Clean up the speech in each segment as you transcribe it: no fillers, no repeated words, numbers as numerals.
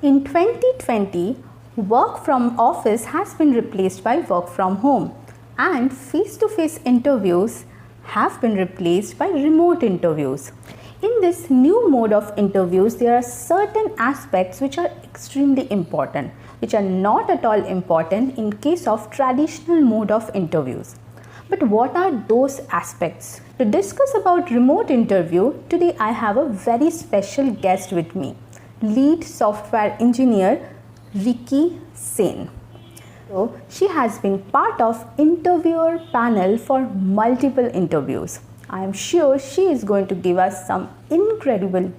In 2020, work from office has been replaced by work from home, and face-to-face interviews have been replaced by remote interviews. In this new mode of interviews, there are certain aspects which are extremely important, which are not at all important in case of traditional mode of interviews. But what are those aspects? To discuss about remote interview, today I have a very special guest with me, lead software engineer Riki Sen. So she has been part of interviewer panel for multiple interviews. I am sure she is going to give us some incredible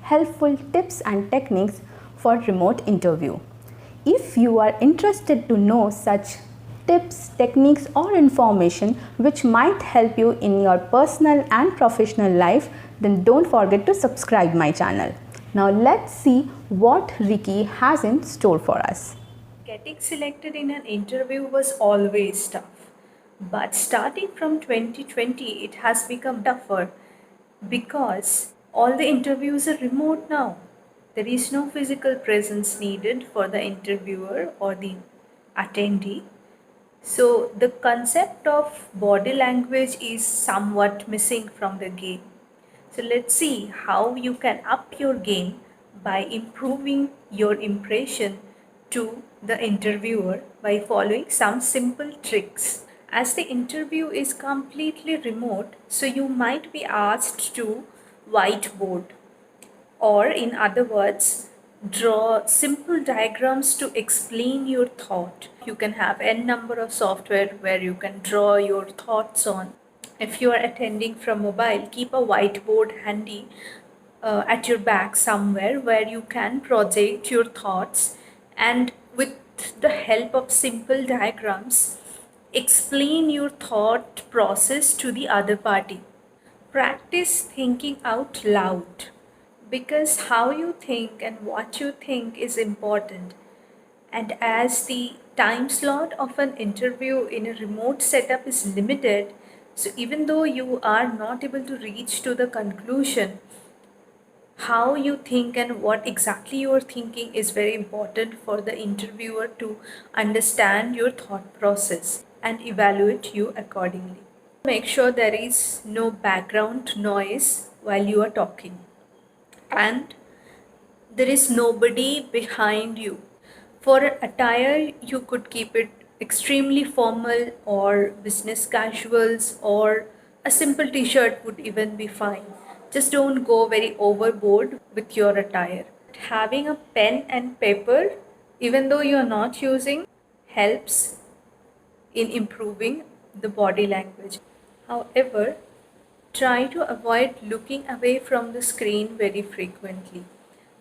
helpful tips and techniques for remote interview. If you are interested to know such tips, techniques or information which might help you in your personal and professional life, then don't forget to subscribe my channel. Now let's see what Riki has in store for us. Getting selected in an interview was always tough, but starting from 2020 it has become tougher because all the interviews are remote now. There is no physical presence needed for the interviewer or the attendee. So the concept of body language is somewhat missing from the game. So let's see how you can up your game by improving your impression to the interviewer by following some simple tricks. As the interview is completely remote, so you might be asked to whiteboard, or in other words, draw simple diagrams to explain your thought. You can have n number of software where you can draw your thoughts on. If you are attending from mobile, keep a whiteboard handy at your back somewhere where you can project your thoughts, and with the help of simple diagrams explain your thought process to the other party. Practice thinking out loud, because how you think and what you think is important. And as the time slot of an interview in a remote setup is limited, so even though you are not able to reach to the conclusion, how you think and what exactly you are thinking is very important for the interviewer to understand your thought process and evaluate you accordingly. Make sure there is no background noise while you are talking, and there is nobody behind you. For attire, you could keep it extremely formal or business casuals, or a simple t-shirt would even be fine. Just don't go very overboard with your attire. Having a pen and paper, even though you're not using, helps in improving the body language. However, try to avoid looking away from the screen very frequently.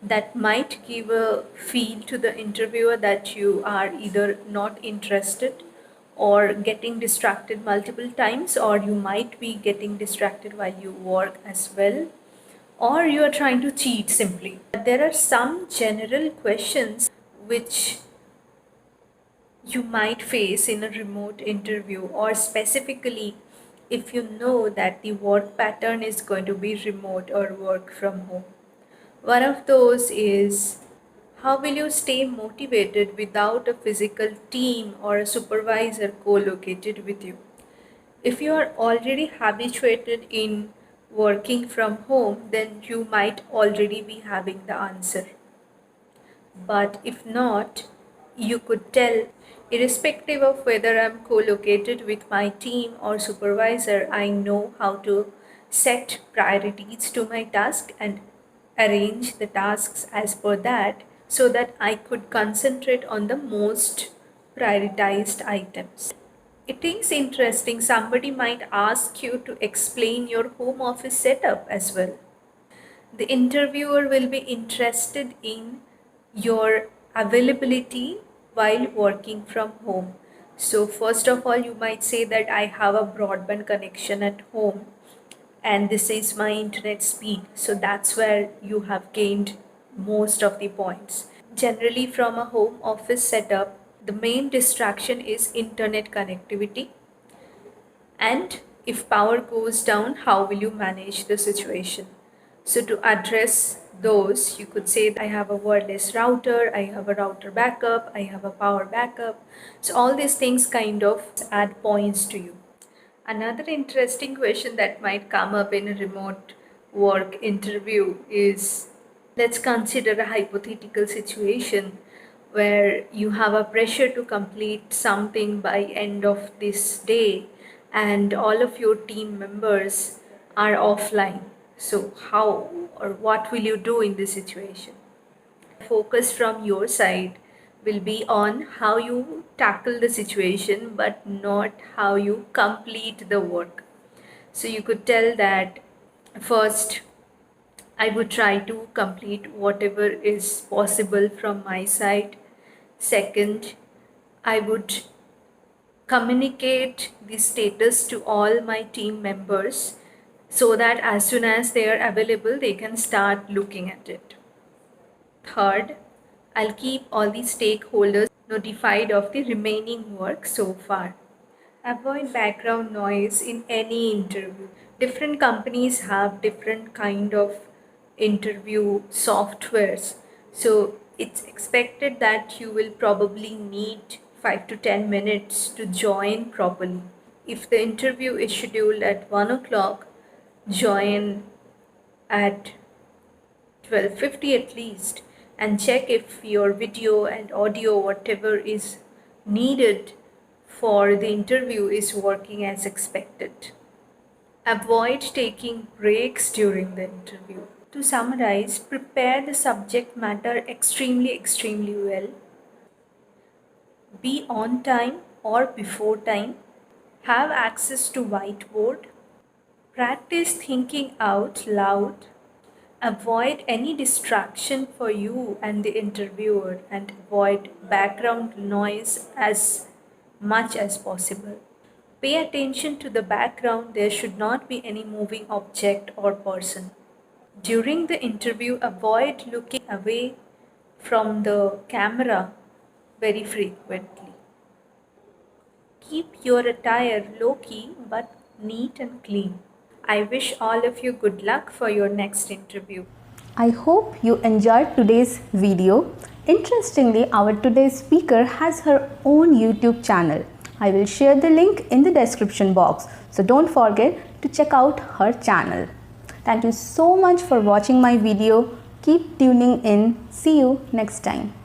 That might give a feel to the interviewer that you are either not interested or getting distracted multiple times, or you might be getting distracted while you work as well, or you are trying to cheat simply. There are some general questions which you might face in a remote interview, or specifically if you know that the work pattern is going to be remote or work from home. One of those is, how will you stay motivated without a physical team or a supervisor co-located with you? If you are already habituated in working from home, then you might already be having the answer. But if not, you could tell, irrespective of whether I'm co-located with my team or supervisor, I know how to set priorities to my task and arrange the tasks as per that, so that I could concentrate on the most prioritized items. It is interesting, somebody might ask you to explain your home office setup as well. The interviewer will be interested in your availability while working from home. So first of all, you might say that I have a broadband connection at home and this is my internet speed. So that's where you have gained most of the points. Generally, from a home office setup, the main distraction is internet connectivity. And if power goes down, how will you manage the situation? So to address those, you could say I have a wireless router, I have a router backup, I have a power backup. So all these things kind of add points to you. Another interesting question that might come up in a remote work interview is, let's consider a hypothetical situation where you have a pressure to complete something by end of this day and all of your team members are offline. So how or what will you do in this situation? Focus from your side will be on how you tackle the situation but not how you complete the work. So you could tell that first, I would try to complete whatever is possible from my side. Second, I would communicate the status to all my team members so that as soon as they are available, they can start looking at it. Third, I'll keep all the stakeholders notified of the remaining work so far. Avoid background noise in any interview. Different companies have different kind of interview softwares. So it's expected that you will probably need 5 to 10 minutes to join properly. If the interview is scheduled at 1 o'clock, join at 12:50 at least and check if your video and audio, whatever is needed for the interview, is working as expected. Avoid taking breaks during the interview. To summarize, prepare the subject matter extremely well. Be on time or before time. Have access to whiteboard. Practice thinking out loud. Avoid any distraction for you and the interviewer and avoid background noise as much as possible. Pay attention to the background. There should not be any moving object or person. During the interview, avoid looking away from the camera very frequently. Keep your attire low-key but neat and clean. I wish all of you good luck for your next interview. I hope you enjoyed today's video. Interestingly, our today's speaker has her own YouTube channel. I will share the link in the description box. So don't forget to check out her channel. Thank you so much for watching my video. Keep tuning in. See you next time.